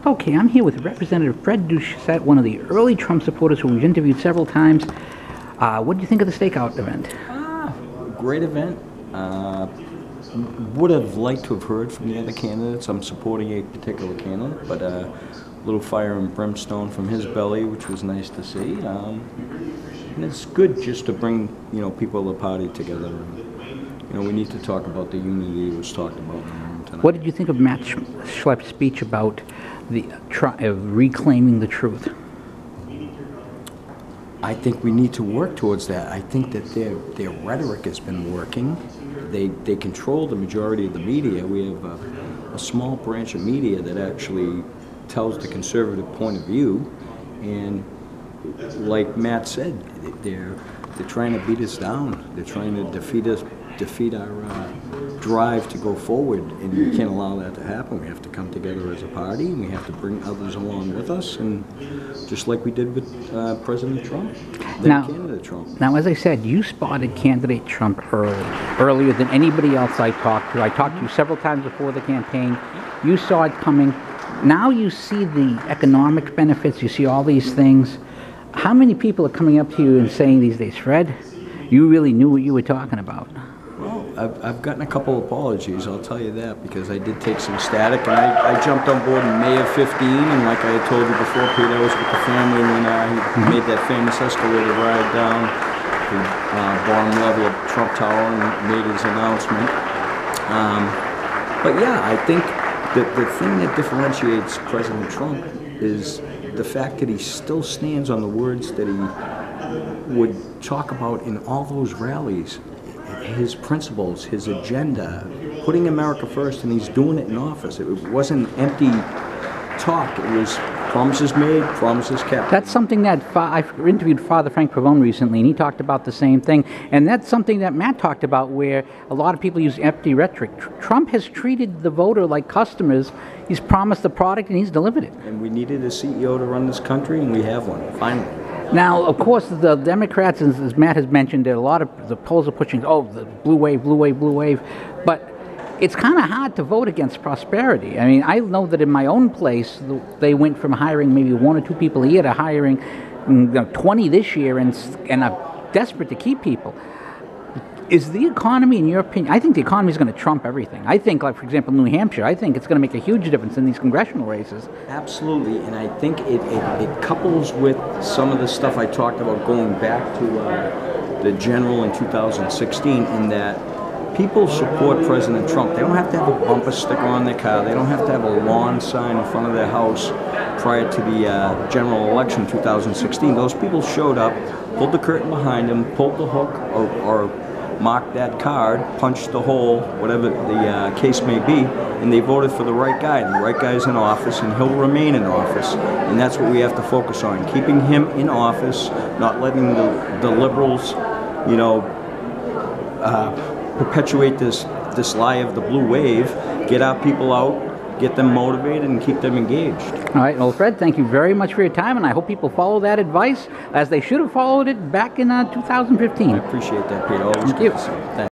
Okay, I'm here with Representative Fred Doucette, one of the early Trump supporters who we've interviewed several times. What do you think of the stakeout event? Great event. Would have liked to have heard from the other candidates. I'm supporting a particular candidate, but a little fire and brimstone from his belly, which was nice to see. And it's good just to bring people of the party together. We need to talk about the unity that was talked about in the room tonight. What did you think of Matt Schlepp's speech about the reclaiming the truth? I think we need to work towards that. I think that their rhetoric has been working. They control the majority of the media. We have a small branch of media that actually tells the conservative point of view, and like Matt said, they're trying to beat us down. They're trying to defeat our drive to go forward, and we can't allow that to happen. We have to come together as a party, and we have to bring others along with us, and just like we did with President Trump, candidate Trump. Now, as I said, you spotted candidate Trump earlier than anybody else I talked to. I talked to you several times before the campaign. You saw it coming. Now you see the economic benefits. You see all these things. How many people are coming up to you and saying these days, Fred, you really knew what you were talking about? Well, I've gotten a couple of apologies, I'll tell you that, because I did take some static, and I jumped on board in May of 15, and like I had told you before, Pete, I was with the family when he made that famous escalator ride down the bottom level of Trump Tower and made his announcement. But yeah, I think that the thing that differentiates President Trump is the fact that he still stands on the words that he would talk about in all those rallies. His principles, his agenda, putting America first, and he's doing it in office. It wasn't empty talk. It was promises made, promises kept. That's something that I interviewed Father Frank Pavone recently, and he talked about the same thing. And that's something that Matt talked about, where a lot of people use empty rhetoric. Trump has treated the voter like customers. He's promised the product, and he's delivered it. And we needed a CEO to run this country, and we have one, finally. Now, of course, the Democrats, as Matt has mentioned, a lot of the polls are pushing, the blue wave, blue wave, blue wave. But it's kind of hard to vote against prosperity. I mean, I know that in my own place, they went from hiring maybe 1 or 2 people a year to hiring 20 this year, and are desperate to keep people. Is the economy, in your opinion, I think the economy is going to trump everything. I think, like, for example, New Hampshire, I think it's going to make a huge difference in these congressional races. Absolutely, and I think it couples with some of the stuff I talked about going back to the general in 2016, in that people support President Trump. They don't have to have a bumper sticker on their car. They don't have to have a lawn sign in front of their house prior to the general election in 2016. Those people showed up, pulled the curtain behind them, pulled the hook, or marked that card, punched the hole, whatever the case may be, and they voted for the right guy. And the right guy's in office, and he'll remain in office. And that's what we have to focus on, keeping him in office, not letting the liberals, perpetuate this lie of the blue wave. Get our people out, get them motivated, and keep them engaged. All right. Well, Fred, thank you very much for your time, and I hope people follow that advice as they should have followed it back in 2015. I appreciate that, Peter. Always thank you. Thanks.